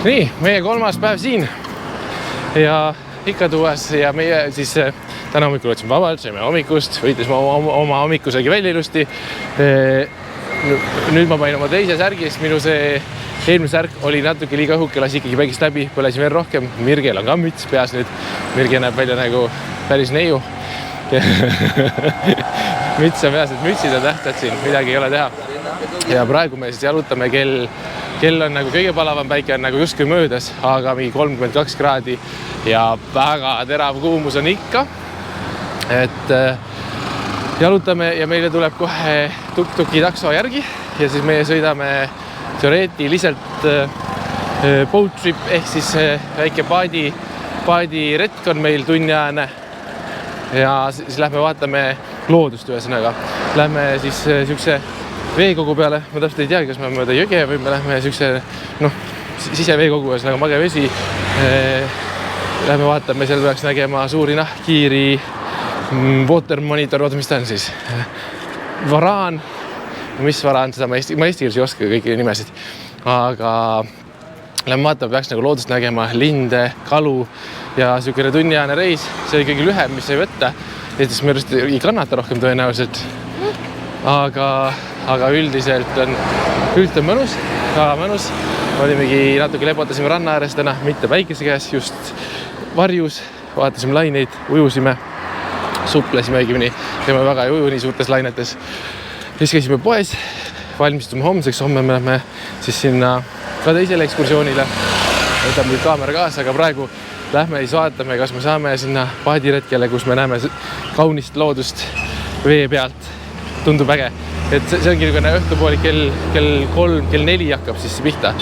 Nii, meie kolmas päev siin ja ikka tuues ja meie siis täna hommikul otsime vabalt, saime hommikust, võitlesime oma hommikusegi välja ilusti. Nüüd ma panin oma teise särgi, sest minu see eelmine särk oli natuke liiga õhuke, lasi ikkagi päikest läbi, põlesin veel rohkem. Mirgel on ka müts peas nüüd. Mirge näeb välja nagu päris neiu. Müts on peas, et mütsid on tähtsad siin, midagi ei ole teha. Ja praegu me siis jalutame kell on nagu kõige palavam, päike on nagu justkui möödas, aga mingi 32 kraadi ja väga terav kuumus on ikka. Et jalutame ja meile tuleb kohe tuk-tuki takso järgi ja siis meie sõidame teoreetiliselt boat trip ehk siis väike paadi retk on meil tunniajane ja siis lähme vaatame loodust ühesõnaga. Lähme siis siukse veekogu peale, ma täpselt ei tea, kas me mööda jõge või me lähme siukse siseveekogu ühesõnaga mage vesi. Lähme vaatame, seal peaks nägema suuri nahkkiiri, water monitor, mis ta on siis? Varaan. Mis varaan, seda ma eesti keeles ei oska kõiki nimesid. Aga lähme vaatame, peaks nagu loodust nägema, linde, kalu ja siukene tunniajane reis. See oli kõige lühem, mis sai võtta. Eestis me ei kannata rohkem tõenäoliselt. Aga üldiselt on mõnus, väga mõnus. Olimegi natuke lepotasime ranna ääres täna, mitte päikese käes, just varjus. Vaatasime laineid, ujusime, suplesime õigemini. Teeme väga ei uju nii suurtes lainetes. Siis käisime poes, valmistume homseks. Homme me lähme siis sinna ka teisele ekskursioonile. Võtame nüüd kaamera kaasa, aga praegu lähme siis vaatame, kas me saame sinna paadiretkele, kus me näeme kaunist loodust vee pealt. Tundub äge. Et see ongi niisugune õhtupoolik kell 3, kell 4 hakkab siis pihta.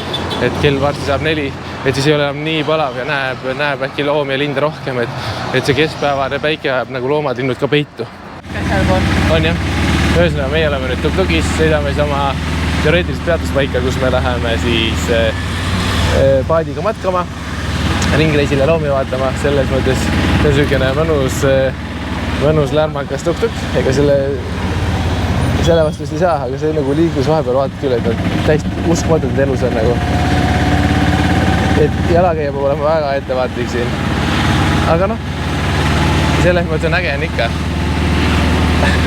Et kell varsti saab 4, et siis ei ole enam nii palav ja näeb äkki loomi ja linde rohkem, et see keskpäevane päike ajab nagu loomad linnud ka peitu. On jah. Ühesõnaga, meie oleme nüüd tuk-tukis, sõidame siis oma teoreetilist peatuspaika, kus me läheme siis paadiga matkama, ringreisile loomi vaatama. Selles mõttes see on niisugune mõnus lärmakas tuk-tuk, ega selle vastu vist ei saa, aga see nagu liigus vahepeal vaatad küll, et on täiesti uskmatult elus on nagu. Et jalakäija peab olema väga ettevaatlik siin. Aga selles mõttes on äge on ikka.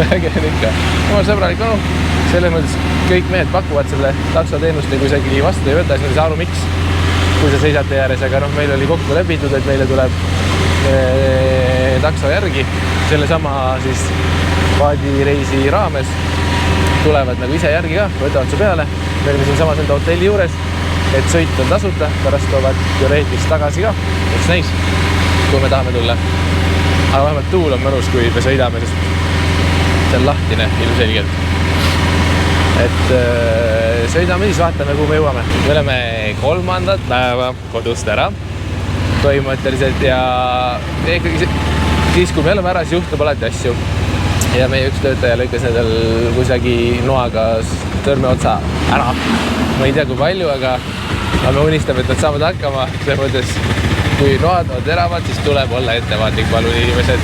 Jumal sõbralik on. Selles mõttes kõik mehed pakuvad selle taksoteenust ja kui isegi vastu ei võta, siis ei saa aru miks, kui sa seisad tee ääres. Aga meil oli kokku lepitud, et meile tuleb takso järgi. Sellesama siis paadireisi raames tulevad nagu ise järgi ka, võtavad su peale. Me olime siin samas enda hotelli juures, et sõit on tasuta, pärast toovad teoreetiliselt tagasi ka. Eks näis, kui me tahame tulla. Aga vähemalt tuul on mõnus, kui me sõidame, sest see on lahtine ilmselgelt. Et sõidame siis, vaatame, kuhu me jõuame. Me oleme 3. päeva kodust ära põhimõtteliselt ja ikkagi siis, kui me oleme ära, siis juhtub alati asju. Ja meie üks töötaja lõikas nendel kusagi noaga tõrmeotsa ära. Ma ei tea, kui palju, aga me unistame, et nad saavad hakkama. See mõttes, kui noad on teravad, siis tuleb olla ettevaatlik, palun inimesed.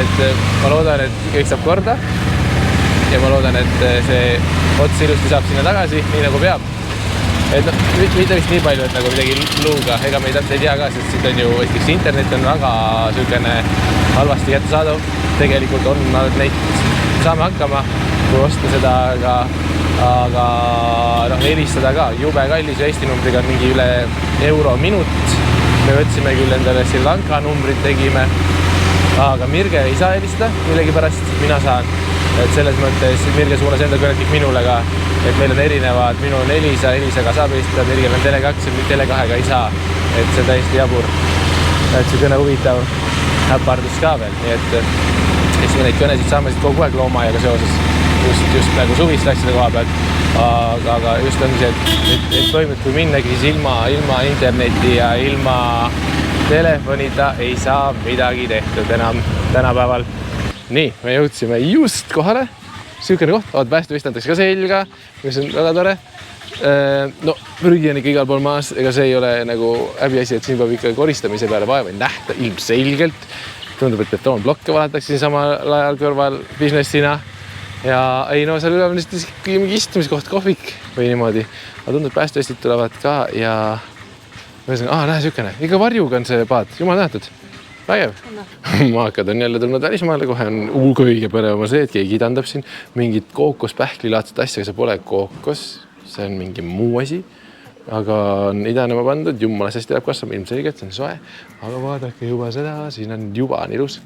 Et ma loodan, et kõik saab korda ja ma loodan, et see ots ilusti saab sinna tagasi, nii nagu peab. Et mitte vist nii palju, et nagu midagi luuga, ega me ei tea ka, sest siit on ju Eestis internet on väga süükene halvasti kätte saadav. Tegelikult on neid, saame hakkama, kui osta seda, aga helistada ka. Jube kallis ja Eesti numbriga on mingi üle euro minut. Me võtsime küll endale Sri Lanka numbrit tegime, aga Mirge ei saa helistada millegi pärast, mina saan. Et selles mõttes Mirge suunas enda kõnetik minule ka, et meil on erinevad, minu on Elisaga saab helistada, Mirgel on Tele2 ja Tele2-ga ei saa. Et see on täiesti jabur. Et see kõne huvitav äpardus ka veel, nii et siis me neid kõnesid saame siit kogu aeg loomaajaga seoses just nagu suvist asjade koha pealt. Aga just on see, et toimub, kui minnagi siis ilma interneti ja ilma telefonita ei saa midagi tehtud enam tänapäeval. Nii, me jõudsime just kohale. Sükene koht, päästevist antakse ka selga, mis on väga tore. Prügi on ikka igal pool maas, ega see ei ole nagu häbiasi, et siin peab ikka koristamise peale vaeva nähta ilmselgelt. Tundub, et betoonblokke valatakse siin samal ajal kõrval businessina. Ja ei seal üle on mingi istumiskoht, kohvik või niimoodi. Aga tundub, päästevestid tulevad ka ja näe sükene, iga varjuga on see paat, jumal tänatud. Vägev. Maakad on jälle tulnud välismaale, kohe on kõige põnevam see, et keegi idandab siin mingit kookospähklilaadset asja, see pole kookos, see on mingi muu asi, aga on idanema pandud, jumala sest läheb kasvama, ilmselgelt see on soe, aga vaadake juba seda, siin on juba on ilus.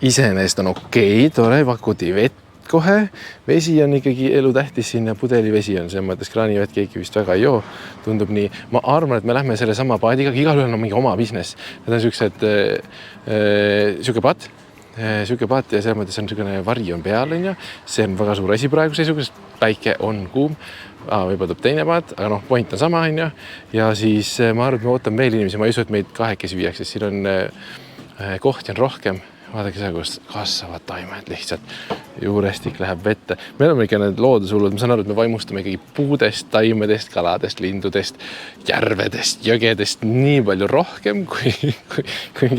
Iseenesest on okei, tore, pakuti vett kohe, vesi on ikkagi elutähtis siin ja pudelivesi on selles mõttes, kraanivett keegi vist väga ei joo, tundub nii. Ma arvan, et me lähme selle sama paadiga, igal ühel on mingi oma business. Need on siuksed, siuke paat ja selles mõttes on siukene vari on peal, on ja see on väga suur asi praegu seisuga, sest päike on kuum, võib-olla tuleb teine paat, aga point on sama, on ja siis ma arvan, et me ootan veel inimesi, ma ei usu, et meid kahekesi viiakse, siin on kohti on rohkem. Vaadake seda, kus kasvavad taimed lihtsalt. Juurestik läheb vette. Me oleme ikka need loodushullud. Ma saan aru, et me vaimustame ikkagi puudest, taimedest, kaladest, lindudest, järvedest, jõgedest nii palju rohkem kui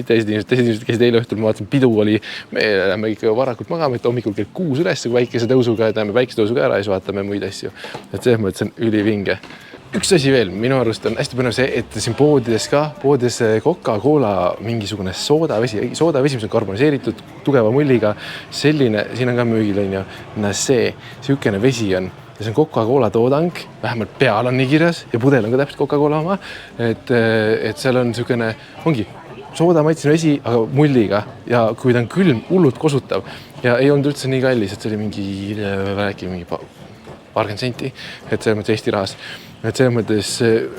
teised inimesed, kes eile õhtul ma vaatasin, pidu oli. Me läheme ikka varakult magama, et hommikul kell 6 üles, kui väikese tõusuga, et läheme väikese tõusuga ära ja siis vaatame muid asju. Et selles mõttes on ülivinge. Üks asi veel, minu arust on hästi põnev see, et siin poodides Coca-Cola mingisugune soodavesi, mis on karboniseeritud, tugeva mulliga, selline, siin on ka müügil, on ja siukene vesi on. Ja see on Coca-Cola toodang, vähemalt peal on nii kirjas ja pudel on ka täpselt Coca-Cola oma, et seal on siukene, ongi sooda maitsine vesi, aga mulliga ja kui ta on külm, hullult kosutav ja ei olnud üldse nii kallis, et see oli mingi paarkümmend senti, et selles mõttes Eesti rahas. Et selles mõttes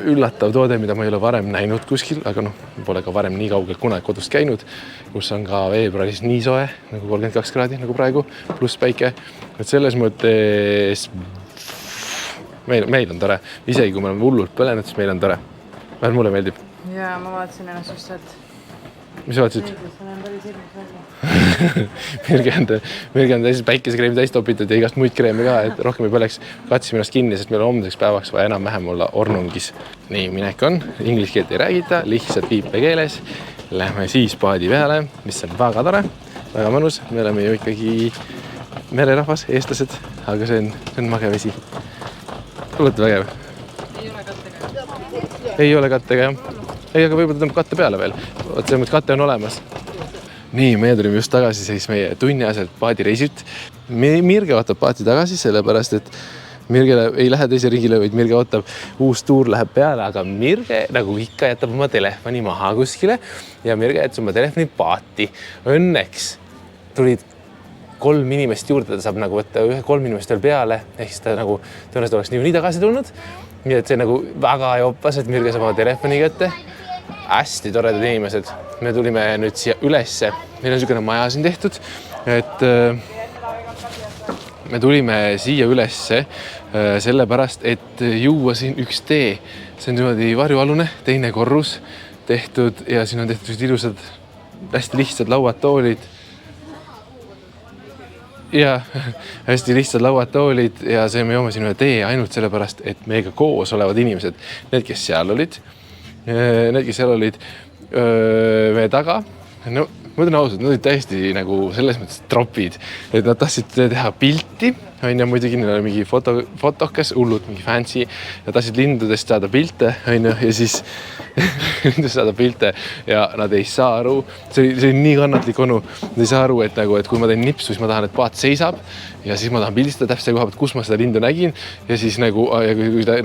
üllatav toode, mida ma ei ole varem näinud kuskil, aga pole ka varem nii kaugelt kunagi kodust käinud, kus on ka veebruaris nii soe, nagu 32 kraadi, nagu praegu, pluss päike. Et selles mõttes meil on tore. Isegi kui me oleme hullult põlenud, siis meil on tore. Vähemalt mulle meeldib. Ja ma vaatasin ennast just, et mis vaatasid? Mirge on täis päikesekreemi täis topitud ja igast muid kreemi ka, et rohkem ei põleks. Katsime ennast kinni, sest meil on homseks päevaks vaja enam-vähem olla ornungis. Nii, minek on. Inglise keelt ei räägita, lihtsalt viipekeeles. Lähme siis paadi peale, mis on väga tore, väga mõnus. Me oleme ju ikkagi mererahvas, eestlased, aga see on mage vesi. Olete vägev? Ei ole kattega, jah. Ei, aga võib-olla tõmbab katte peale veel. Oot, see katte on olemas. Nii, meie tulime just tagasi siis meie tunniaselt paadireisilt. Mirge ootab paati tagasi, sellepärast, et Mirge ei lähe teise riigile, vaid Mirge ootab uus tuur läheb peale, aga Mirge nagu ikka jätab oma telefoni maha kuskile ja Mirge jätab oma telefoni paati. Õnneks tulid 3 inimest juurde, ta saab nagu võtta 3 inimest veel peale, ehk siis ta nagu tõenäoliselt oleks nii tagasi tulnud. Nii et see nagu väga jopas, et Mirge saab oma telefoni kätte. Hästi toredad inimesed. Me tulime nüüd siia ülesse. Meil on niisugune maja siin tehtud, et me tulime siia ülesse sellepärast, et juua siin üks tee. See on niimoodi varjualune, teine korrus tehtud ja siin on tehtud ilusad, hästi lihtsad lauad, toolid. Ja hästi lihtsad lauad, toolid ja see me joome siin ühe tee ainult sellepärast, et meiega koos olevad inimesed, need, kes seal olid meie taga, no ma ütlen ausalt, nad olid täiesti nagu selles mõttes tropid, et nad tahtsid teha pilti, on ja muidugi neil oli mingi fotokas, hullult mingi fancy ja tahtsid lindudest saada pilte, on ja siis lindudest saada pilte ja nad ei saa aru, see oli nii kannatlik onu, nad ei saa aru, et kui ma teen nipsu, siis ma tahan, et paat seisab ja siis ma tahan pildistada täpselt koha pealt, kus ma seda lindu nägin ja siis kui ta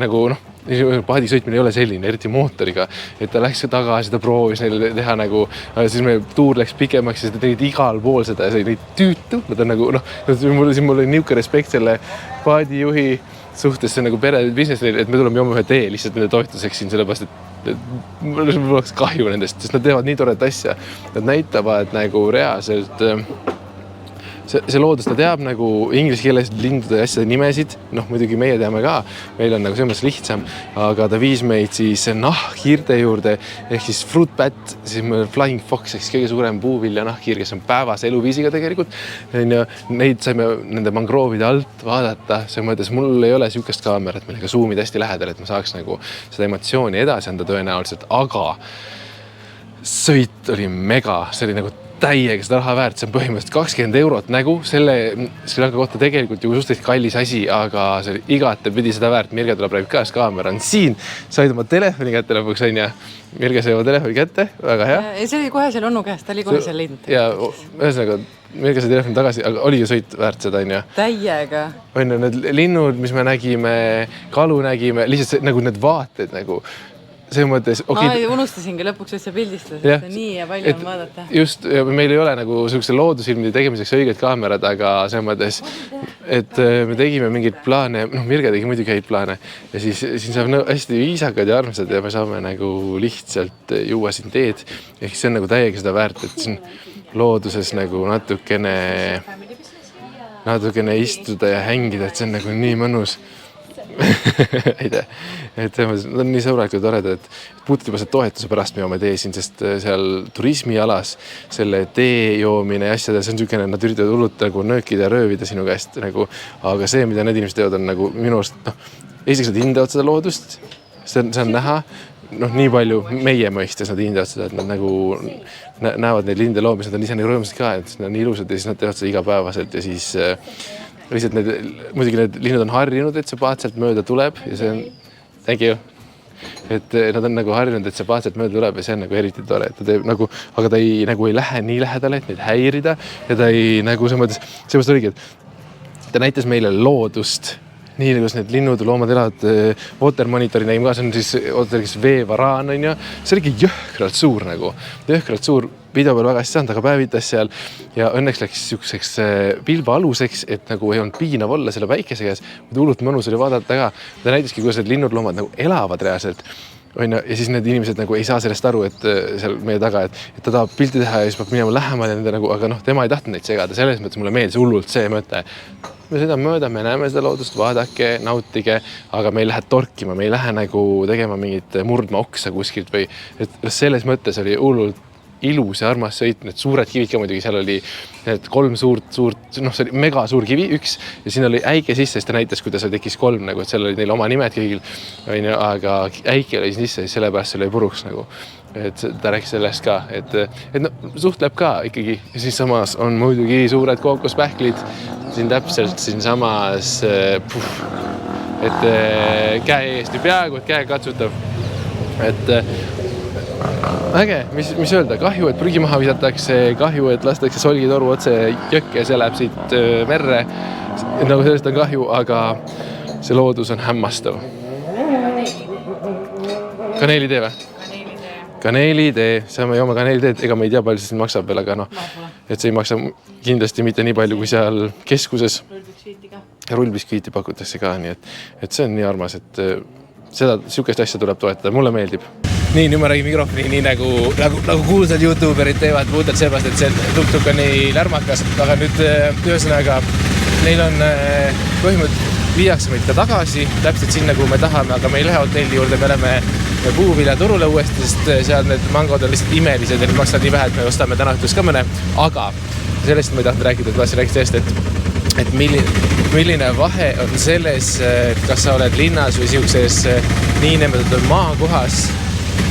paadi sõitmine ei ole selline, eriti mootoriga, et ta läks taga, seda proovis neile teha siis me tuur läks pikemaks ja seda tegid igal pool seda ja see oli tüütu, nad on mul oli niuke respekt selle paadijuhi suhtes, see on pere business, et me tuleme jooma ühe tee lihtsalt nende toetuseks siin, sellepärast, et mul oleks kahju nendest, sest nad teevad nii toredat asja, nad näitavad reaalselt see loodus, ta teab inglise keeles lindude ja asjade nimesid, muidugi meie teame ka, meil on selles mõttes lihtsam, aga ta viis meid siis nahkhiirte juurde, ehk siis fruit bat, siis flying fox, ehk siis kõige suurem puuvilja nahkhiir, kes on päevase eluviisiga tegelikult. Neid saime nende mangroovide alt vaadata, see mõttes mul ei ole siukest kaamerat, millega zoomid hästi lähedal, et ma saaks seda emotsiooni edasi anda tõenäoliselt, aga sõit oli mega, see oli täiega seda raha väärt, see on põhimõtteliselt 20 eurot nägu, selle Sri Lanka kohta tegelikult ju suhteliselt kallis asi, aga see oli igate pidi seda väärt. Mirge tuleb räägib käes, kaamera on siin, said oma telefoni kätte lõpuks, on ja Mirge sai oma telefoni kätte, väga hea. Ja see oli kohe seal onu käest, ta oli kohe seal leidnud. Ja ühesõnaga, Mirge sai telefoni tagasi, aga oli ju sõit väärt seda, on ja? Täiega. On ju, need linnud, mis me nägime, kalu nägime, lihtsalt nagu need vaated nagu see mõttes, ma unustasingi lõpuks, et sa pildistad, et nii ja palju on vaadata. Just, meil ei ole nagu sellise loodusilmide tegemiseks õiged kaamerad, aga see mõttes, et me tegime mingeid plaane, Mirge tegi muidugi häid plaane ja siis siin saab hästi viisakad ja armsad ja me saame nagu lihtsalt juua siin teed. Ehk see on nagu täiega seda väärt, et siin looduses nagu natukene istuda ja hängida, et see on nagu nii mõnus. Ei tea, et nad on nii sõbralikud ja toredad, et puutad juba see toetuse pärast me joome tee siin, sest seal turismialas selle tee joomine ja asjad, see on niisugune, nad üritavad hullult nagu nöökida ja röövida sinu käest nagu, aga see, mida need inimesed teevad, on nagu minu arust, esiteks nad hindavad seda loodust, see on näha, nii palju meie mõistes nad hindavad seda, et nad nagu näevad neid linde loomis, nad on ise nagu rõõmsad ka, et nad on nii ilusad ja siis nad teevad seda igapäevaselt ja siis lihtsalt muidugi need linnud on harjunud, et see paat sealt mööda tuleb ja see on, thank you, et nad on nagu harjunud, et see paat sealt mööda tuleb ja see on nagu eriti tore, et ta teeb nagu, aga ta ei lähe nii lähedale, et neid häirida ja ta ei nagu see mõttes, seepärast oligi, et ta näitas meile loodust, nii nagu need linnud, loomad elavad water monitori nägime ka, see on siis veevaraan, on ju, see oligi jõhkralt suur nagu, jõhkralt suur, video peal väga hästi saanud, aga päevitas seal ja õnneks läks siukseks pilva aluseks, et nagu ei olnud piinav olla selle päikese käes, hullult mõnus oli vaadata ka. Ta näitaski, kuidas need linnud loomad nagu elavad reaalselt. Ja siis need inimesed nagu ei saa sellest aru, et seal meie taga, et ta tahab pilti teha ja siis peab minema lähemale nende nagu, aga tema ei tahtnud neid segada, selles mõttes mulle meeldis hullult see mõte. Me seda mööda, me näeme seda loodust, vaadake, nautige, aga me ei lähe torkima, me ei lähe nagu tegema mingit murdma oksa kuskilt või et selles mõttes oli hullult ilus ja armas sõit, need suured kivid ka muidugi, seal oli need 3 suurt, see oli mega suur kivi, üks ja siin oli äike sisse, siis ta näitas, kuidas seal tekkis 3 nagu, et seal oli neil oma nimed kõigil, aga äike oli sisse, siis sellepärast seal oli puruks nagu, et ta rääkis sellest ka, et suhtleb ka ikkagi ja siis samas on muidugi suured kookospähklid siin täpselt siin samas et käe eest ja peaaegu, et käe katsutav, et äge, mis öelda, kahju, et prügi maha visatakse, kahju, et lastakse solgitoru otse jõkke ja see läheb siit merre, nagu sellest on kahju, aga see loodus on hämmastav. Kaneelitee või? Kaneelitee, saame jooma kaneeliteed, ega me ei tea palju see maksab veel, aga et see ei maksa kindlasti mitte nii palju kui seal keskuses. Rullbiskviiti pakutakse ka, nii et see on nii armas, et siukest asja tuleb toetada, mulle meeldib. Nii, nüüd ma räägin mikrofoni nii nagu kuulsad YouTuberid teevad puhtalt seepärast, et see tuk-tuk on nii lärmakas, aga nüüd ühesõnaga neil on põhimõtteliselt viiakse meid ka tagasi, täpselt sinna, kuhu me tahame, aga me ei lähe hotelli juurde, me oleme puuvilja turule uuesti, sest seal need mangod on lihtsalt imelised ja need maksavad nii vähe, et me ostame täna õhtus ka mõne, aga sellest ma ei tahtnud rääkida, et tahtsin rääkida sellest, et milline vahe on selles, et kas sa oled linnas või siukses niinimetatud maakohas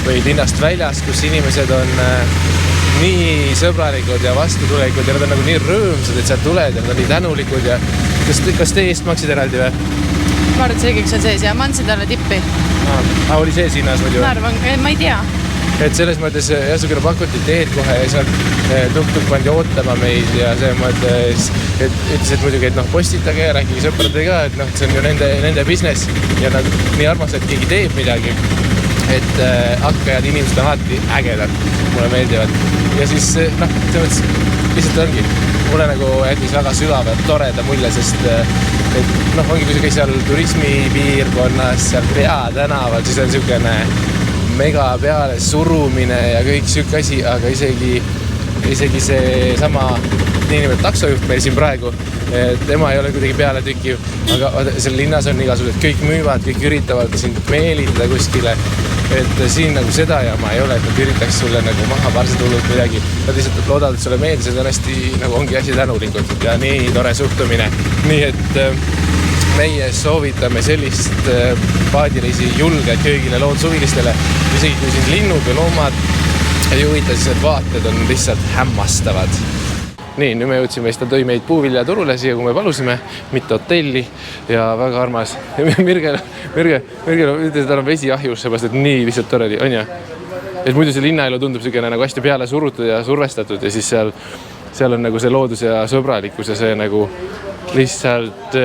või linnast väljas, kus inimesed on nii sõbralikud ja vastutulelikud ja nad on nagu nii rõõmsad, et sa tuled ja nad on nii tänulikud ja kas te eest maksid eraldi või? Ma arvan, et see kõik on sees ja ma andsin talle tippi. Oli sees hinnas muidu? Ma arvan, ma ei tea. Et selles mõttes jäsugune pakuti teed kohe ja seal tuk-tuk pandi ootama meid ja see mõttes, et ütles, et muidugi, et postitage ja rääkige sõpradega, et see on ju nende business ja nad nii armas, et keegi teeb midagi. Et hakkajad inimesed on alati ägedad, mulle meeldivad. Ja siis, see mõttes, lihtsalt ongi. Mulle nagu jättis väga sügava ja toreda mulje, sest ongi, kui sa käis seal turismipiirkonnas, seal Pea tänaval, siis on niisugune mega peale surumine ja kõik siuke asi, aga isegi see sama niinimelt taksojuht meil siin praegu, tema ei ole kuidagi peale tükiv, aga seal linnas on igasugused, kõik müüvad, kõik üritavad sind meelitada kuskile, et siin nagu seda jama ei ole, et nad üritaks sulle nagu maha parsetullut midagi, nad lihtsalt loodavad, et sulle meeldis, et on hästi nagu ongi asi tänulikud ja nii tore suhtumine, nii et meie soovitame sellist paadireisi julgelt köögile lood suvilistele, isegi kui siin linnud või loomad ja huvitav siis need vaated on lihtsalt hämmastavad. Nii, nüüd me jõudsime, ta tõi meid puuvilja turule siia, kui me palusime, mitte hotelli ja väga armas. Mirgel ütles, et tal on vesi ahjus, seepärast, et nii lihtsalt tore oli, on ju? Et muidu see linnaelu tundub selline nagu hästi peale surutud ja survestatud ja siis seal on nagu see loodus ja sõbralikkus ja see nagu lihtsalt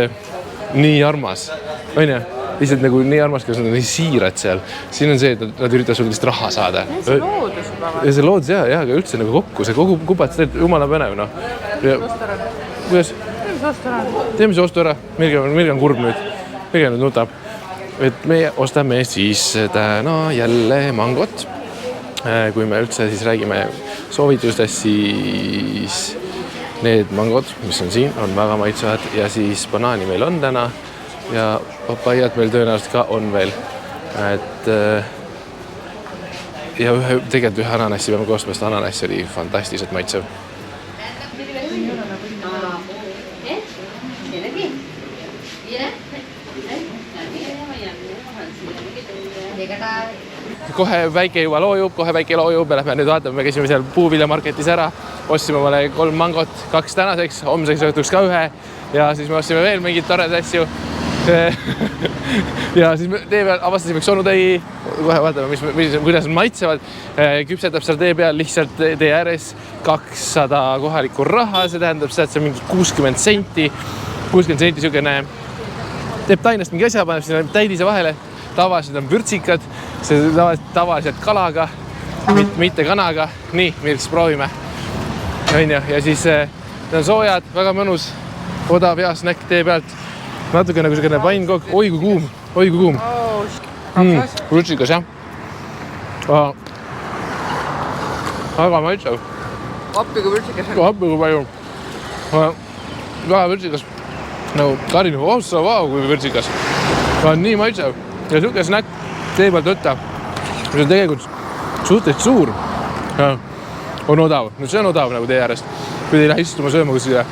nii armas, on ju? Lihtsalt nagu nii armas, kas nad on nii siirad seal. Siin on see, et nad üritavad sul lihtsalt raha saada. See loodus juba või? Ja see loodus, jah, aga üldse nagu kokku, see kogu kubat, see jumala põnev, noh. Kuidas? Teeme see ostu ära. Mirge on kurb nüüd. Mirge nüüd nutab. Et meie ostame siis täna jälle mangot. Kui me üldse siis räägime soovitustest, siis need mangod, mis on siin, on väga maitsevad ja siis banaani meil on täna. Ja papaiad meil tõenäoliselt ka on veel. Et ja tegelikult ühe ananassi peame koostama, sest ananassi oli fantastiliselt maitsev. Kohe väike juba loojub, me lähme nüüd vaatame, me käisime seal puuviljamarketis ära, ostsime omale 3 mangot, 2 tänaseks, homseks õhtuks ka ühe ja siis me ostsime veel mingid toredad asju. Ja siis me tee peal avastasime üks onutäi, kohe vaatame, kuidas on maitsevad, küpsetab seal tee peal lihtsalt tee ääres 200 kohalikku raha, see tähendab seda, et see on mingi 60 senti siukene, teeb tainast mingi asja, paneb sinna täidise vahele, tavaliselt on vürtsikad, see tavaliselt kalaga, mitte kanaga, nii, milleks proovime, ja siis need on soojad, väga mõnus, odav hea snäkk tee pealt. Natuke nagu selline painkokk, oi kui kuum. Vürtsikas, jah. Väga maitsev. Appi kui vürtsikas. Appi kui palju. Väga vürtsikas. Nagu karin, kui vürtsikas. On nii maitsev. Ja suke snäkk tee pealt võtta. See on tegelikult suhteliselt suur. On odav. Nüüd see on odav nagu tee äärest. Kui te ei lähe istuma sööma kusile.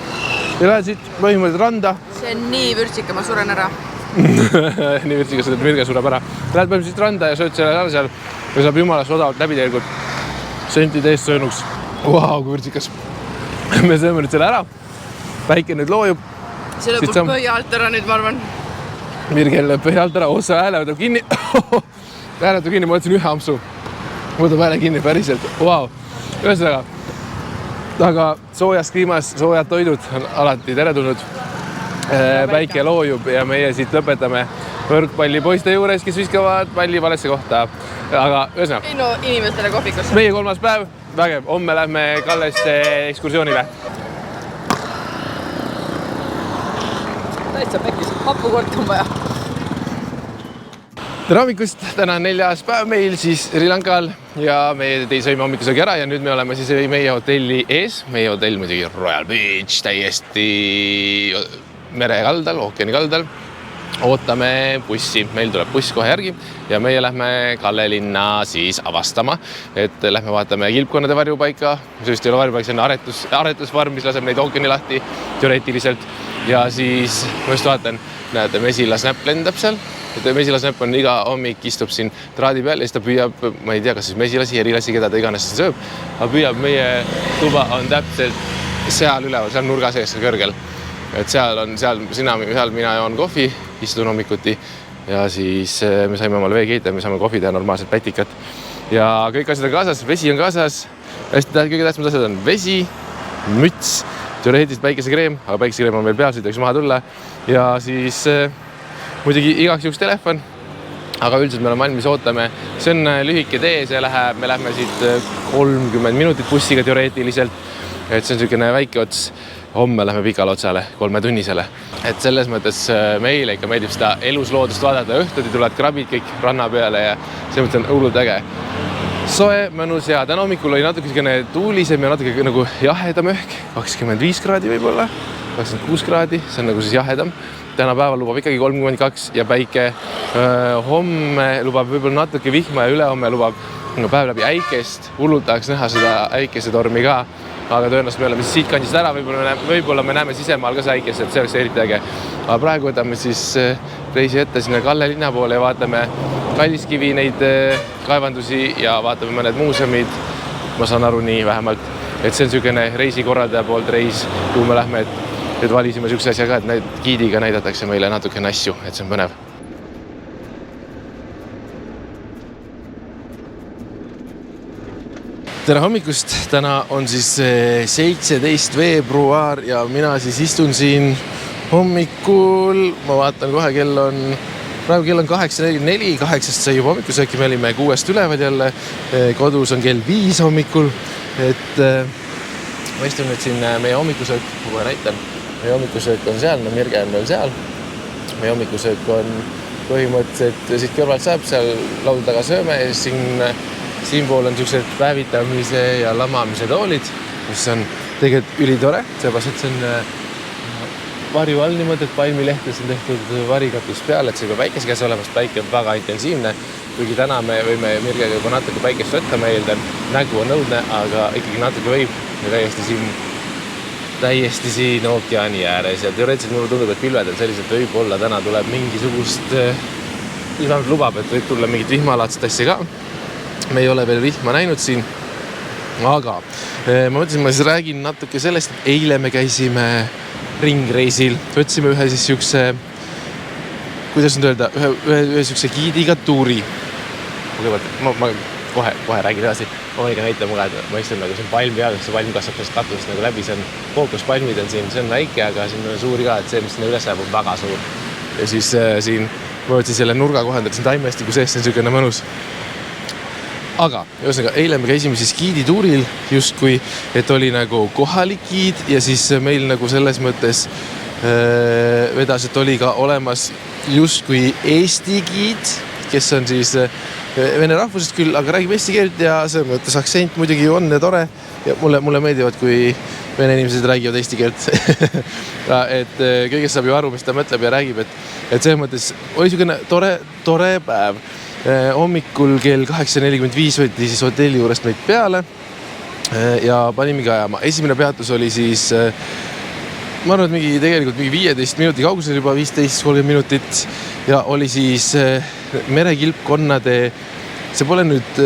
Te lähed siit põhimõtteliselt randa. See on nii vürtsika, ma suren ära. Nii vürtsikas, et Mirge sureb ära. Lähed põhimõtteliselt siit randa ja sööd selle ära seal ja saab jumalast odavalt läbi tegelikult sentide eest söönuks. Vau, kui vürtsikas. Me sööme nüüd selle ära. Päike nüüd loojub. See lõpub pöia alt ära nüüd, ma arvan. Mirgel lööb pöia alt ära, ossa hääle võtab kinni. Hääle võtab kinni, ma võtsin ühe ampsu. Võtab hääle kinni päriselt. Vau. Ühesõnaga. Aga soojas kliimas, soojad toidud on alati teretulnud. Päike loojub ja meie siit lõpetame võrkpalli poiste juures, kes viskavad palli valesse kohta. Aga ühesõnaga. Ei no inimestele kohvikusse. Meie 3. päev, vägev. Homme lähme Kalleste ekskursioonile. Täitsa pekis, hapukort on vaja. Tere hommikust, täna on 4. päev meil siis Sri Lankal ja me sõime hommikusöögi ära ja nüüd me oleme siis meie hotelli ees. Meie hotell muidugi Royal Beach, täiesti mere kaldal, ookeani kaldal. Ootame bussi, meil tuleb buss kohe järgi ja meie lähme Kalle linna siis avastama, et lähme vaatame kilpkonnade varjupaika, mis just ei ole varjupaik, see on aretusfarm, mis laseb neid ookeani lahti teoreetiliselt ja siis ma just vaatan, näete, mesilasnäpp lendab seal. Mesilasnäpp on iga hommik, istub siin traadi peal ja siis ta püüab, ma ei tea, kas siis mesilasi, erilasi, keda ta iganes sööb, aga püüab, meie tuba on täpselt seal üleval, seal nurga sees kõrgel. Et seal mina joon kohvi, istun hommikuti ja siis me saime omale veekeita, me saame kohvi teha normaalselt pätikat. Ja kõik asjad on kaasas, vesi on kaasas, kõige tähtsamad asjad on vesi, müts, teoreetiliselt päikesekreem, aga päikesekreem on veel peal, siit võiks maha tulla ja siis muidugi igaks juhuks telefon, aga üldiselt me oleme valmis, ootame. See on lühike tee, me lähme siit 30 minutit bussiga teoreetiliselt. Et see on selline väike ots. Homme lähme pikale otsale, 3-tunnisele. Et selles mõttes meile ikka meeldib seda elusloodust vaadata. Õhtudi tulevad krabid kõik ranna peale ja see mõttes on hullult äge. Soe, mõnus ja täna hommikul oli natuke tuulisem ja natuke nagu jahedam õhk. 25 kraadi võib-olla, 26 kraadi, see on nagu siis jahedam. Täna päeval lubab ikkagi 32 ja päike. Homme lubab võib-olla natuke vihma ja ülehomme lubab päev läbi äikest. Hullult tahaks näha seda äikesetormi ka, aga tõenäoliselt me oleme siit kandist ära. Võib-olla me näeme sisemaal ka see äikest, et see oleks eriti äge. Aga praegu võtame siis reisi ette sinna Kalle linna poole ja vaatame Kalliskivi neid kaevandusi ja vaatame mõned muuseumid ma saan aru nii vähemalt, et see on niisugune reisikorraldaja poolt reis, kuhu me lähme, et valisime niisuguse asja ka, et giidiga näidatakse meile natukene asju, et see on põnev. Tere hommikust, täna on siis 17. veebruar ja mina siis istun siin hommikul, ma vaatan kohe, praegu kell on 8:44, 8-st sai juba hommikusööki, me olime 6-st üleval jälle, kodus on kell 5 hommikul, et ma istun nüüd siin meie hommikusöök, ma kohe näitan, meie hommikusöök on seal, no Mirge on veel seal, meie hommikusöök on põhimõtteliselt siit kõrvalt saab, seal lauda taga sööme ja siin pool on niisugused päevitamise ja lamamise toolid, mis on tegelikult ülitore, seepärast, et see on varju all niimoodi, et palmilehtes on tehtud varikatus peal, et see juba päikese käes olemas, päike on väga intensiivne, kuigi täna me võime Mirgega juba natuke päikest võtta, ma eeldan, nägu on õudne, aga ikkagi natuke võib ja täiesti siin ookeani ääres ja teoreetiliselt mulle tundub, et pilved on sellised, et võib-olla täna tuleb mingisugust, ilmselt lubab, et võib tulla mingit vihmalaadset asja ka. Me ei ole veel vihma näinud siin, aga ma mõtlesin, ma siis räägin natuke sellest, et eile me käisime ringreisil, võtsime ühe siis siukse, kuidas nüüd öelda, ühe siukse giidiga tuuri. Ma kohe räägin edasi, ma võin ka näita muga, et ma istun nagu siin palm peal, see palm kasvab sellest katusest nagu läbi, see on kookospalmid on siin, see on väike, aga siin on suuri ka, et see, mis sinna üles läheb, on väga suur. Ja siis siin, ma võtsin selle nurga kohendada, siin taimestiku sees, see on niisugune mõnus. Aga ühesõnaga, eile me käisime siis giidituuril justkui, et oli nagu kohalik giid ja siis meil nagu selles mõttes vedas, et oli ka olemas justkui Eesti giid, kes on siis vene rahvusest küll, aga räägib eesti keelt ja selles mõttes aktsent muidugi on ja tore ja mulle meeldivad, kui vene inimesed räägivad eesti keelt. Et kõigest saab ju aru, mis ta mõtleb ja räägib, et selles mõttes oli niisugune tore päev. Hommikul kell 8:45 võeti siis hotelli juurest meid peale ja panimegi ajama. Esimene peatus oli siis, ma arvan, et tegelikult 15 minuti kaugusel juba 15-30 minutit ja oli siis merekilpkonnade, see pole nüüd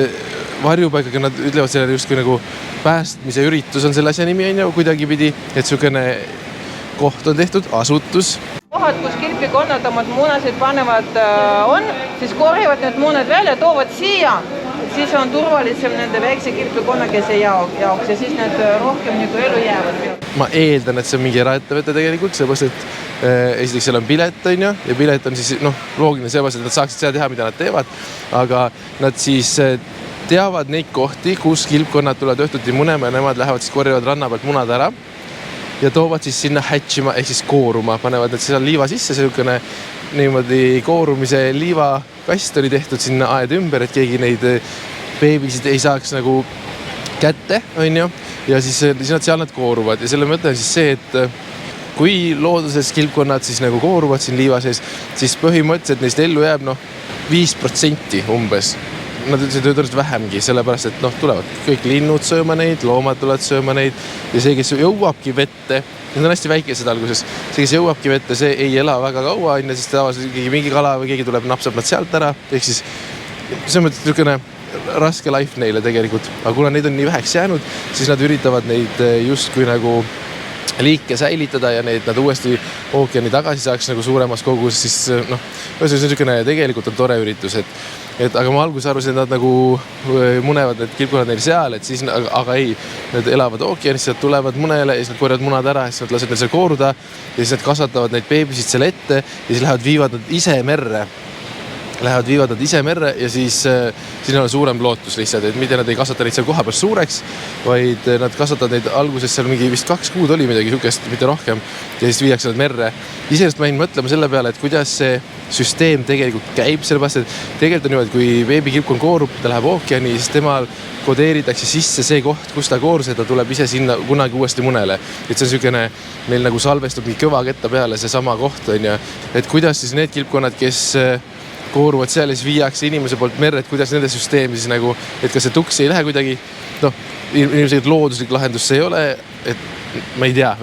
varjupaik, aga nad ütlevad sellele justkui nagu päästmise üritus on selle asja nimi on ju kuidagi pidi, et niisugune koht on tehtud, asutus. Kohad, kus kilpikonnad omad muunasid panevad siis korjavad need muunad välja, toovad siia, siis on turvalisem nende väikse kilpikonnakese jaoks ja siis need rohkem nagu elu jäävad. Ma eeldan, et see on mingi eraettevõte tegelikult, seepärast, et esiteks seal on pilet on ju, ja pilet on siis loogiline seepärast, et nad saaksid seda teha, mida nad teevad, aga nad siis teavad neid kohti, kus kilpkonnad tulevad õhtuti munema ja nemad lähevad siis korjavad ranna pealt munad ära ja toovad siis sinna hätšima ehk siis kooruma, panevad need seal liiva sisse, selline niimoodi koorumise liivakast oli tehtud sinna aeda ümber, et keegi neid beebisid ei saaks nagu kätte, on ju, ja siis seal nad kooruvad ja selle mõte on siis see, et kui looduses kilpkonnad siis nagu kooruvad siin liiva sees, siis põhimõtteliselt neist ellu jääb 5% umbes. Nad ütlesid vähemgi, sellepärast, et tulevad kõik linnud sööma neid, loomad tulevad sööma neid ja see, kes jõuabki vette, need on hästi väikesed alguses, see, kes jõuabki vette, see ei ela väga kaua, siis tavaliselt mingi kala või keegi tuleb, napsab nad sealt ära, ehk siis see on niisugune raske life neile tegelikult, aga kuna neid on nii väheks jäänud, siis nad üritavad neid justkui nagu liike säilitada ja nad uuesti ookeani tagasi saaks nagu suuremas kogus, siis see on niisugune tegelikult on tore üritus, aga ma alguses arvasin, et nad nagu munevad need kilpkonnad neil seal, et siis, aga ei, nad elavad ookeanis, nad tulevad munele ja siis nad korjavad munad ära ja siis nad lasevad neil seal kooruda ja siis nad kasvatavad neid beebisid seal ette ja siis viivad nad ise merre ja siis siin on suurem lootus lihtsalt, et mitte nad ei kasvata neid seal koha peal suureks, vaid nad kasvatavad neid alguses seal mingi vist 2 kuud oli midagi sihukest, mitte rohkem ja siis viiakse nad merre. Iseenesest ma jäin mõtlema selle peale, et kuidas see süsteem tegelikult käib, sellepärast, et tegelikult on niimoodi, kui beebikilpkonn koorub, ta läheb ookeani, siis temal kodeeritakse sisse see koht, kus ta koorus, et ta tuleb ise sinna kunagi uuesti munele. Et see on niisugune, meil nagu salvestub nii kõva ketta peale see sama koht, on ja, et kuidas siis need kilpkonnad, kes kooruvad seal ja siis viiakse inimese poolt merre, et kuidas nende süsteemi siis nagu, et kas see tuks ei lähe kuidagi, ilmselt looduslik lahendus see ei ole, et ma ei tea,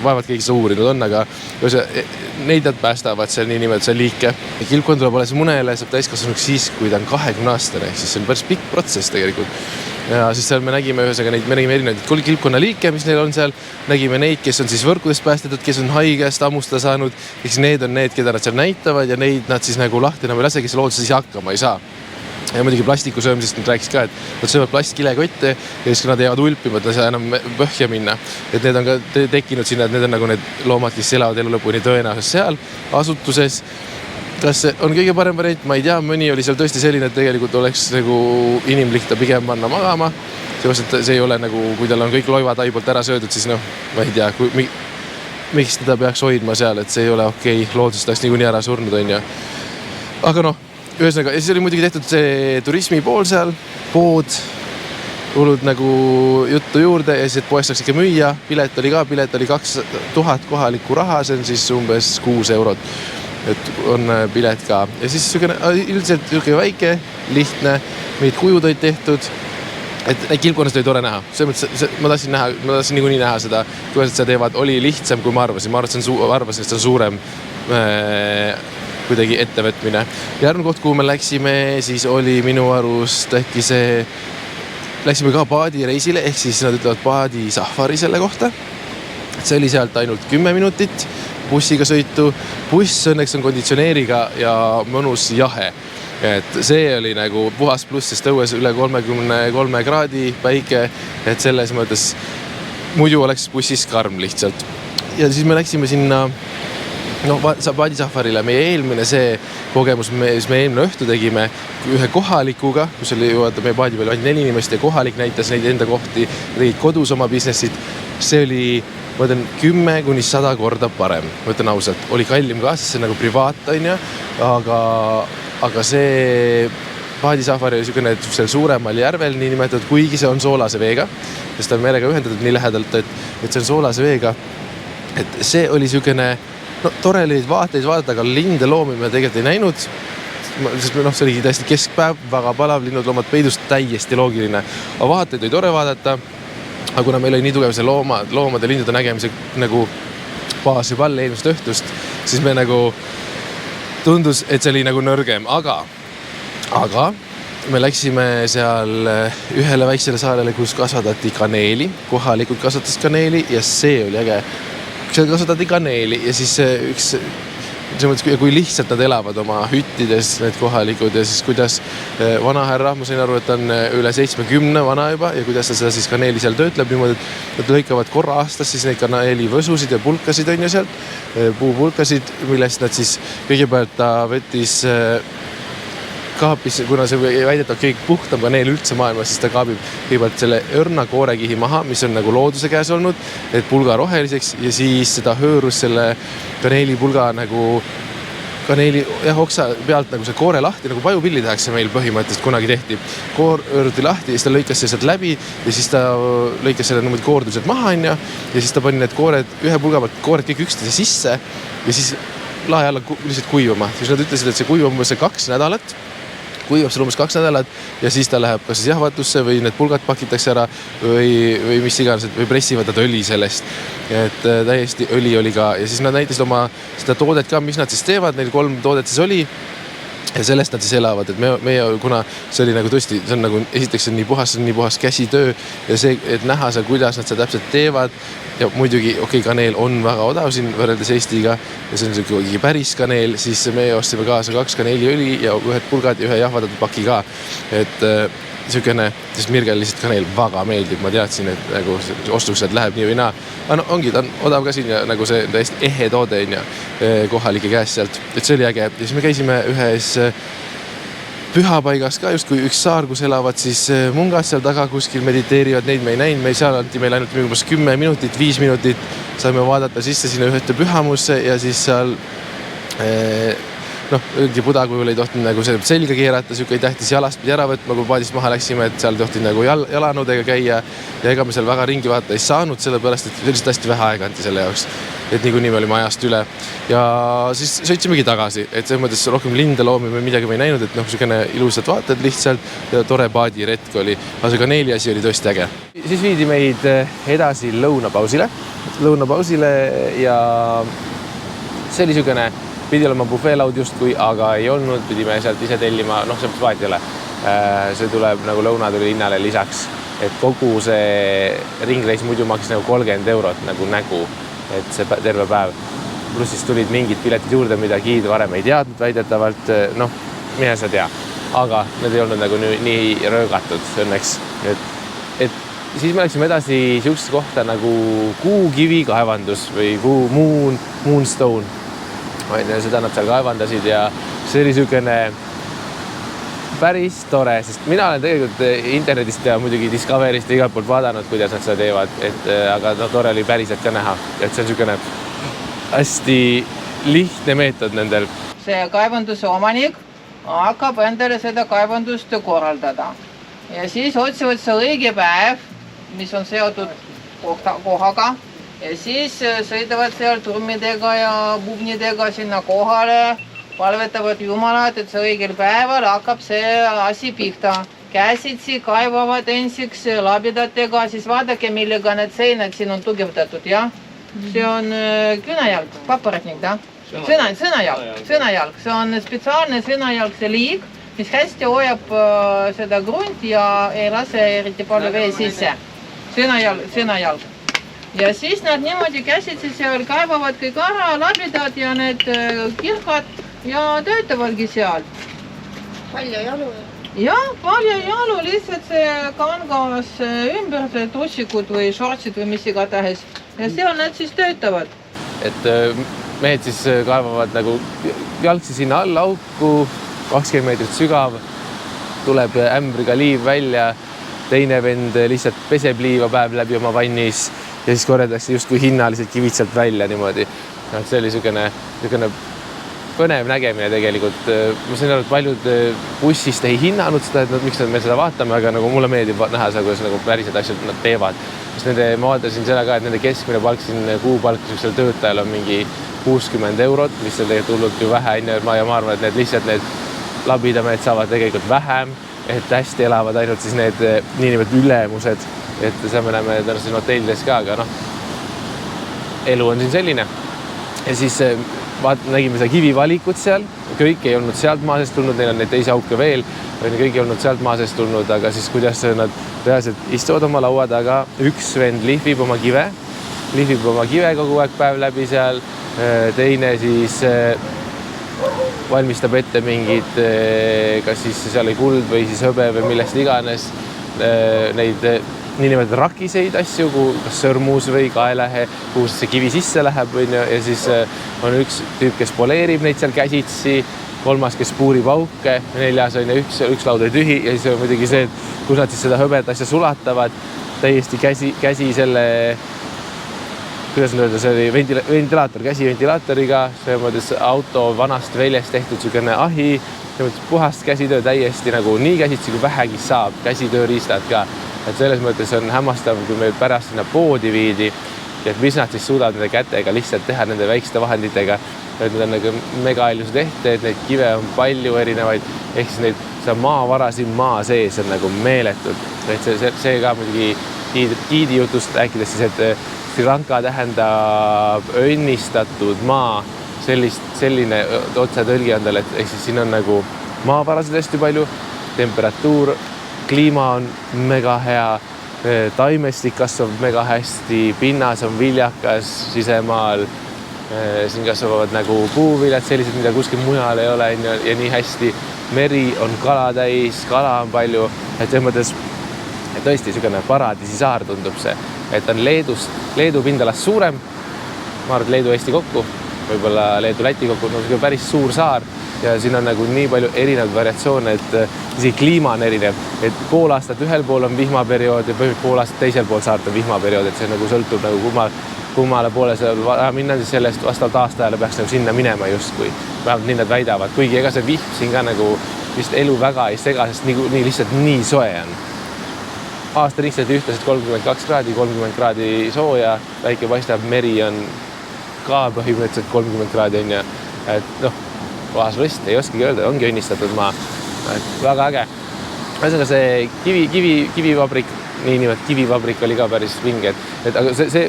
vaevalt keegi seda uurinud on, aga neid nad päästavad seal nii nimelt see liike. Kilpkonn tuleb alles munele, saab täiskasvanuks siis, kui ta on 20-aastane, siis see on päris pikk protsess tegelikult. ja siis seal me nägime erinevaid kilpkonnaliike, mis neil on seal, nägime neid, kes on siis võrkudest päästetud, kes on haigest ammustada saanud, eks need on need, keda nad seal näitavad ja neid nad siis nagu lahti enam ei lase, kes looduses ise hakkama ei saa. Ja muidugi plastiku söömisest nad rääkis ka, et nad söövad plastkilekotte ja siis nad jäävad ulpima, et nad ei saa enam põhja minna. Et need on ka tekkinud sinna, et need on nagu need loomad, kes elavad elu lõpuni tõenäoliselt seal asutuses. Kas see on kõige parem variant? Ma ei tea, mõni oli seal tõesti selline, et tegelikult oleks nagu inimlik ta pigem panna magama. See ei ole nagu, kui tal on kõik loivad ai poolt ära söödud, siis noh, ma ei tea, miks teda peaks hoidma seal, et see ei ole okei. Loodus oleks niikuinii ära surnud, on ja. Aga noh, ühesõnaga, ja siis oli muidugi tehtud see turismi pool seal, pood, hullud nagu juttu juurde ja siis, et poest saaks ikka müüa. Pilet oli 2000 kohalikku raha, see on siis umbes 6 eurot. Et on pilet ka. Ja siis üldiselt väike, lihtne, meid kujud olid tehtud. Et kilpkonnast oli tore näha. Ma tahtsin niikuinii näha seda, kuidas seda teevad. Oli lihtsam, kui ma arvasin. Ma arvasin, et see on suurem kuidagi ettevõtmine. Järgmine koht, kuhu me läksime, siis oli minu arust äkki see, läksime ka paadireisile, ehk siis nad ütlevad paadisafari selle kohta. See oli sealt ainult 10 minutit bussiga sõitu. Buss õnneks on konditsioneeriga ja mõnus jahe. Et see oli nagu puhas pluss, sest õues üle 33 kraadi päike, et selles mõttes muidu oleks bussis karm lihtsalt. Ja siis me läksime sinna paadisafarile. Meie eelmine see kogemus, mis me eelmine õhtu tegime ühe kohalikuga, kus oli meie paadi peal ainult 4 inimest ja kohalik näitas neid enda kohti, tegid kodus oma businessid. See oli, ma ütlen, 10–100 korda parem. Ma ütlen ausalt, oli kallim ka, sest see nagu privaat on ja, aga see paadisafari oli selline, et seal suuremal järvel nii nimetatud, kuigi see on soolase veega, sest ta on merega ühendatud nii lähedalt, et see on soolase veega. Et see oli selline, tore oli vaateid vaadata, aga linde loomi me tegelikult ei näinud. Sest see oli täiesti keskpäev, väga palav, linnud loomad peidust, täiesti loogiline. Aga vaateid oli tore vaadata, aga kuna meil oli nii tugev see loomade lindude nägemise nagu baas juba all eelmist õhtust, siis me nagu tundus, et see oli nagu nõrgem. Aga me läksime seal ühele väiksele saarele, kus kasvatati kaneeli, kohalikud kasvatas kaneeli ja see oli äge. Seal kasvatati kaneeli ja siis kui lihtsalt nad elavad oma hüttides, need kohalikud ja siis kuidas vana härra, ma sain aru, et on üle 70 vana juba ja kuidas ta seda siis kaneeli seal töötleb niimoodi, et nad lõikavad korra aastas siis neid kaneelivõsusid ja pulkasid on ju sealt, puupulkasid, millest nad siis kõigepealt ta võttis kaapis, kuna see väidetab kõik puhtam kaneel üldse maailmas, siis ta kaabib kõigepealt selle õrna koorekihi maha, mis on nagu looduse käes olnud, et pulga roheliseks ja siis seda hõõrus selle kaneelipulga nagu kaneeli oksa pealt nagu see koore lahti, nagu pajupilli tehakse meil põhimõtteliselt kunagi tehti. Koor hõõruti lahti ja siis ta lõikas sealt läbi ja siis ta lõikas selle niimoodi koorduselt maha ja siis ta pani need koored, ühe pulga pealt koored kõik üksteise sisse ja siis lae alla lihtsalt kuivama. Siis nad ütlesid, et see kuivab umbes 2 nädalat. Kuivab seal umbes 2 nädalat ja siis ta läheb kas siis jahvatusse või need pulgad pakitakse ära või mis iganes, või pressivad nad õli sellest. Et täiesti õli oli ka ja siis nad näitasid oma seda toodet ka, mis nad siis teevad, neil 3 toodet siis oli ja sellest nad siis elavad, et meie kuna see oli nagu tõesti, see on nagu esiteks see on nii puhas käsitöö ja see, et näha seal, kuidas nad seda täpselt teevad ja muidugi, kaneel on väga odav siin võrreldes Eestiga ja see on selline päris kaneel, siis meie ostime kaasa 2 kaneeliõli ja 1 pulgad ja 1 jahvatatud paki ka, et selline, siis Mirgel lihtsalt kaneel väga meeldib, ma teadsin, et nagu ostuks sealt läheb nii või naa, aga ongi, ta on odav ka siin ja nagu see täiesti ehe toode on ja kohalike käest sealt, et see oli äge ja siis me käisime ühes pühapaigas ka justkui üks saar, kus elavad siis mungad seal taga kuskil mediteerivad, neid me ei näinud, seal anti meil ainult 10 minutit, 5 minutit saime vaadata sisse sinna ühte pühamusse ja siis seal õigi puda kujul ei tohtinud nagu selga keerata, ei tähtis jalast pidi ära võtma, kui paadist maha läksime, et seal tohtinud nagu jalanõudega käia ja ega me seal väga ringi vaata ei saanud, sellepärast, et lihtsalt hästi vähe aega anti selle jaoks, et niikuinii me olime ajast üle ja siis sõitsimegi tagasi, et selles mõttes rohkem linde loomi või midagi me ei näinud, et selline ilusad vaated lihtsalt ja tore paadiretk oli, aga see kaneeli asi oli tõesti äge. Siis viidi meid edasi lõunapausile ja see oli selline pidi olema bufeelaud justkui, aga ei olnud, pidime sealt ise tellima, see vahet ei ole. See tuleb nagu lõuna tuli linnale lisaks. et kogu see ringreis muidu maksis nagu 30 eurot nagu, et see terve päev. Pluss siis tulid mingid piletid juurde, mida giid varem ei teadnud väidetavalt, noh, mine sa tea. Aga need ei olnud nagu nii röögatud õnneks. Et siis me läksime edasi siuksest kohta nagu kuukivi kaevandus või moonstone. Seda nad seal kaevandasid ja see oli siukene päris tore, sest mina olen tegelikult internetist ja muidugi Discoverist ja igalt poolt vaadanud, kuidas nad seda teevad, aga tore oli päriselt ka näha, et see on siukene hästi lihtne meetod nendel. See kaevanduse omanik hakkab endale seda kaevandust korraldada ja siis otsivad see õige päev, mis on seotud kohaga ja siis sõidavad seal trummidega ja bubnidega sinna kohale, palvetavad Jumalat, et see õigel päeval hakkab see asi pihta. Käsitsi kaevavad ensiksi labidatega, siis vaadake, millega need seinad siin on tugevdatud, jah? See on küünäjalg, paparatnik, da? Sõnajalg. See on spetsiaalne sõnajalg, see liig, mis hästi hoiab seda grunt ja ei lase eriti palju vee sisse. Sõnajalg. Ja siis nad niimoodi käsitsi seal kaevavad kõik ära, labidad ja need kirkad ja töötavadki seal. Palju jalu? Jah, palju jalu, lihtsalt see kangas ümber, see trussikud või shortsid või mis igatahes. Ja seal nad siis töötavad. Et mehed siis kaevavad nagu jalgsi sinna alla auku, 20 meetrit sügav, tuleb ämbriga liiv välja, teine vend lihtsalt peseb liiva päev läbi oma vannis ja siis korjatakse justkui hinnalised kivid sealt välja niimoodi. See oli siukene põnev nägemine tegelikult. Ma sain aru, et paljud bussist ei hinnanud seda, et miks me seda vaatame, aga nagu mulle meeldib näha seda, kuidas nagu päriselt asjad nad teevad. Ma vaatasin seda ka, et nende keskmine palk siin kuupalk sellisel töötajal on mingi 60 eurot, mis on tegelikult hullult ju vähe. Ja ma arvan, et need labidamehed saavad tegelikult vähem, et hästi elavad ainult siis need niinimetatud ülemused. Et seda me näeme siin hotellides ka, aga elu on siin selline. Ja siis nägime seda kivivalikut seal, kõik ei olnud sealt maa seest tulnud, neil on neid teisi auke veel, kõik ei olnud sealt maa seest tulnud, aga siis kuidas nad reaalselt istuvad oma laua taga, üks vend lihvib oma kive kogu aeg päev läbi seal, teine siis valmistab ette mingid, kas siis seal oli kuld või siis hõbe või millest iganes, neid niinimetatud rakiseid asju, kas sõrmus või kaelehe, kuhu see kivi sisse läheb, ja siis on üks tüüp, kes poleerib neid seal käsitsi, kolmas, kes puurib auke, neljas on üks laud oli tühi ja siis on muidugi see, et kus nad siis seda hõbet asja sulatavad, täiesti käsi selle, kuidas nüüd öelda, see oli ventilaator, käsi ventilaatoriga, see mõttes auto vanast väljast tehtud sügene ahi, puhast käsitöö täiesti nagu nii käsitsi kui vähegi saab, käsitööriistad ka. Et selles mõttes on hämmastav, kui me pärast sinna poodi viidi, et mis nad siis suudavad nende kätega lihtsalt teha nende väikeste vahenditega. Et need on nagu mega ilus tehte, et neid kive on palju erinevaid, ehk siis seda maavara siin maa sees on nagu meeletud. Et see ka muidugi giidi jutust rääkides siis, et Sri Lanka tähendab õnnistatud maa, selline otsetõlgi on tal, et ehk siis siin on nagu maavarasid hästi palju, temperatuur, kliima on mega hea, taimestik kasvab mega hästi, pinnas on viljakas sisemaal, siin kasvavad nagu puuviljad, sellised, mida kuskil mujal ei ole ja nii hästi. Meri on kala täis, kala on palju, et selles mõttes tõesti niisugune paradiisisaar tundub see, et on Leedu pindalast suurem, ma arvan, et Leedu-Eesti kokku, võib-olla Leedu-Läti kokku, on päris suur saar ja siin on nagu nii palju erinevaid variatsioone, et isegi kliima on erinev, et pool aastat ühel pool on vihmaperiood ja pool aastat teisel pool saart on vihmaperiood, et see nagu sõltub nagu kummale poole minna, siis sellest vastavalt aastaajale peaks nagu sinna minema justkui. Vähemalt nii nad väidavad, kuigi ega see vihm siin ka nagu vist elu väga ei sega, sest nii lihtsalt nii soe on. Aasta lihtsalt ühtlaselt 32 kraadi, 30 kraadi sooja, väike paistab, meri on ka põhimõtteliselt 30 kraadi on ja et kohas võst, ei oskagi öelda, ongi õnnistatud maa. Väga äge. Ühesõnaga see kivivabrik, nii nimelt kivivabrik oli ka päris vinge, et aga see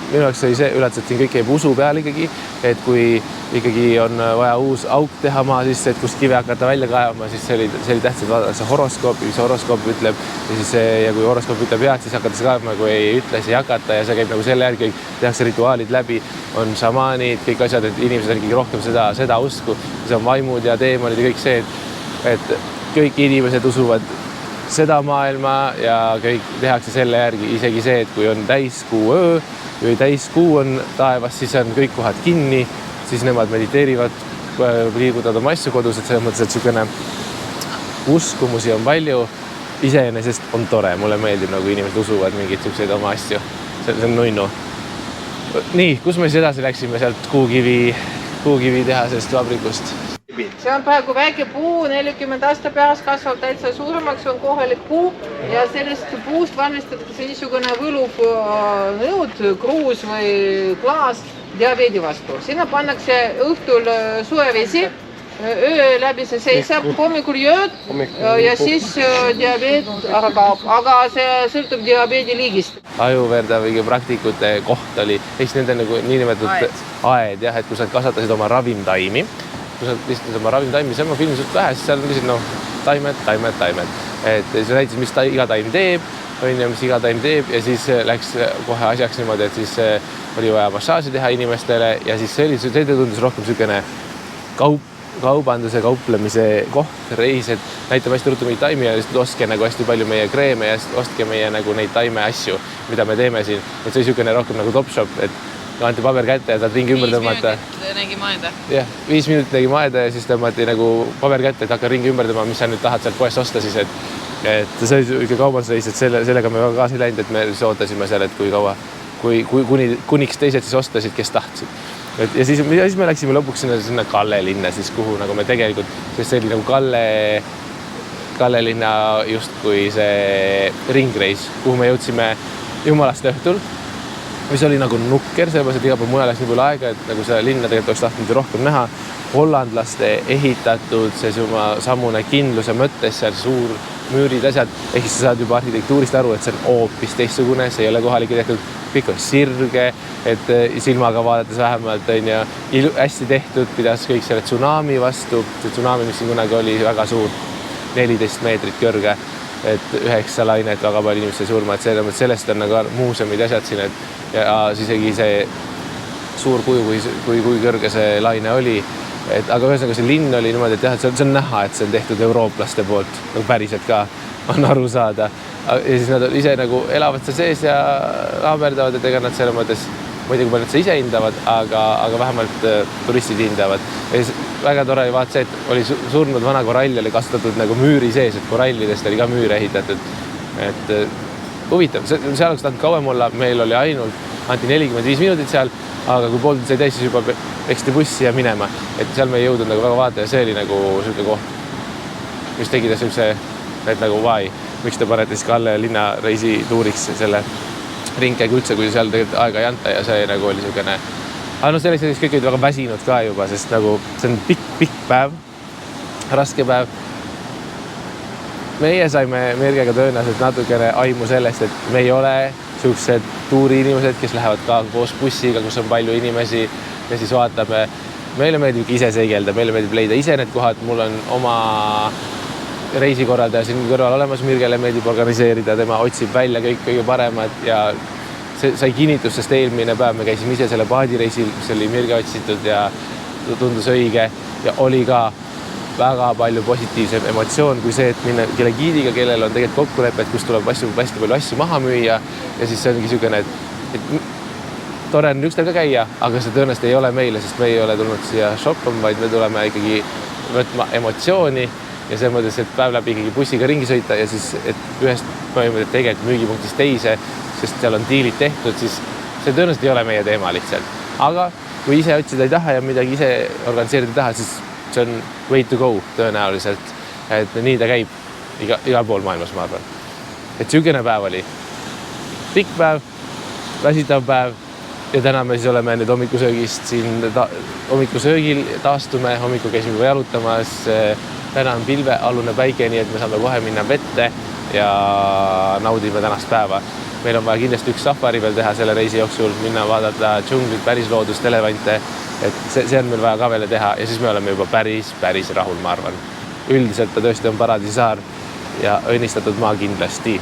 minu jaoks oli see üllatus, et siin kõik käib usu peal ikkagi, et kui ikkagi on vaja uus auk teha maa sisse, et kust kive hakata välja kaevama, siis see oli tähtsalt vaadata see horoskoop, mis horoskoop ütleb ja kui horoskoop ütleb head, siis hakata see kaevama, kui ei ütle, siis ei hakata ja see käib nagu selle järgi, tehakse rituaalid läbi, on šamaanid, kõik asjad, et inimesed on ikkagi rohkem seda usku, see on vaimud ja teemonid ja kõik see, et kõik inimesed usuvad seda maailma ja kõik tehakse selle järgi, isegi see, et kui on täiskuu öö või täiskuu on taevas, siis on kõik kohad kinni, siis nemad mediteerivad, liigutavad oma asju kodus, et selles mõttes, et niisugune uskumusi on palju, iseenesest on tore, mulle meeldib, nagu inimesed usuvad mingeid niisuguseid oma asju, see on nunnu. Nii, kus me siis edasi läksime sealt kuukivi tehasest vabrikust? See on praegu väike puu, 40 aasta pärast kasvab täitsa suuremaks, on kohalik puu ja sellest puust valmistatakse niisugune võluv nõud, kruus või klaas diabeedi vastu. Sinna pannakse õhtul soevesi, öö läbi see seisab, hommikul jööd ja siis diabeet ära kaob, aga see sõltub diabeedi liigist. Ajuverda või praktikute koht oli, nende nagu niinimetatud aed, jah, et kui sa kasvatasid oma ravimtaimi, kui sa lihtsalt oma ravimtaimi, see on filmi suht vähe, siis seal on lihtsalt taimed. Et see näitas, mis iga taim teeb, mis iga taim teeb ja siis läks kohe asjaks niimoodi, et siis oli vaja massaaži teha inimestele ja siis see tundus rohkem niisugune kaubanduse, kauplemise koht, reis, et näitame hästi ruttu meid taimi ja ostke nagu hästi palju meie kreeme ja ostke meie nagu neid taime asju, mida me teeme siin. Et see niisugune rohkem nagu top shop, et anti paber kätte ja saad ringi ümber tõmmata. 5 minutit nägi maeda. Jah, 5 minutit nägi maeda ja siis tõmmati nagu paber kätte, et hakka ringi ümber tõmmata, mis sa nüüd tahad sealt poest osta siis, et see oli ikka kaubandusreis, et sellega me kaasa ei läinud, et me ootasime seal, et kui kaua, kuniks teised siis ostasid, kes tahtsid. Ja siis me läksime lõpuks sinna Kalle linna, siis kuhu nagu me tegelikult, sest see oli nagu Kalle linna justkui see ringreis, kuhu me jõudsime jumalast õhtul, mis oli nagu nukker, sellepärast, et iga pool mujal läks nii palju aega, et nagu seda linna tegelikult oleks tahtnud rohkem näha. Hollandlaste ehitatud see samune kindluse mõttes, seal suur müürid asjad, ehk siis sa saad juba arhitektuurist aru, et see on hoopis teistsugune, see ei ole kohalik tehtud, kõik on sirge, et silmaga vaadates vähemalt on ja hästi tehtud, pidas kõik selle tsunami vastu, see tsunami, mis siin kunagi oli väga suur, 14 meetrit kõrge, et 9 lainet, väga palju inimeste surma, et sellest on nagu muuseumid asjad siin, ja siis isegi see suur kuju, kui kõrge see laine oli, aga ühesõnaga see linn oli niimoodi, et jah, et see on näha, et see on tehtud eurooplaste poolt, nagu päriselt ka on aru saada. Ja siis nad ise nagu elavad seal sees ja laamerdavad, et ega nad selle mõttes, ma ei tea, kui palju nad see ise hindavad, aga vähemalt turistid hindavad. Ja siis väga tore oli vaat see, et oli surnud vana korall oli kasutatud nagu müüri sees, et korallidest oli ka müüre ehitatud. Et huvitav, seal oleks tahtnud kauem olla, meil oli anti 45 minutit seal, aga kui pool sai täis, siis juba eksti bussi ja minema. Et seal me ei jõudnud nagu väga vaata ja see oli nagu selline koht, mis tegi ta selline, et nagu vai, miks te panete siis Kalle linna reisi tuuriks selle ringkäigu üldse, kui seal tegelikult aega ei anta ja see nagu oli selline. Aga no selleks kõik olid väga väsinud ka juba, sest nagu see on pikk päev, raske päev. Meie saime Mergega tõenäoliselt natukene aimu sellest, et me ei ole sellised tuuriinimesed, kes lähevad ka koos bussiga, kus on palju inimesi ja siis vaatame. Meile meeldib ise seigelda, meile meeldib leida ise need kohad. Mul on oma reisikorraldaja siin kõrval olemas, Mirgele meeldib organiseerida, tema otsib välja kõik kõige paremad ja see sai kinnitus, sest eelmine päev me käisime ise selle paadireisil, mis oli Mirge otsitud ja tundus õige ja oli ka väga palju positiivsem emotsioon kui see, et minna kelle giidiga, kellel on tegelikult kokkulepped, kus tuleb hästi palju asju maha müüa ja siis see ongi niisugune, et tore on ükstel ka käia, aga see tõenäoliselt ei ole meile, sest me ei ole tulnud siia shoppama, vaid me tuleme ikkagi võtma emotsiooni ja see mõttes, et päev läbi ikkagi bussiga ringi sõita ja siis, et ühest põhimõtteliselt tegelikult müügipunktist teise, sest seal on diilid tehtud, siis see tõenäoliselt ei ole meie teema lihtsalt. Aga kui ise otsida ei taha ja midagi ise organiseerida taha, siis see on way to go tõenäoliselt, et nii ta käib igal pool maailmas, ma arvan. Et sügene päev oli. Pikk päev, väsitav päev ja täna me siis oleme nüüd hommikusöögist siin hommikusöögil taastume, hommikul käisime jalutamas, täna on pilvealune päike, nii et me saame kohe minna vette ja naudime tänast päeva. meil on vaja kindlasti üks safari veel teha selle reisi jooksul, minna vaadata džunglit, päris loodust, elevante, et see on meil vaja ka veel teha ja siis me oleme juba päris rahul, ma arvan. Üldiselt ta tõesti on paradiisaar ja õnnistatud maa kindlasti.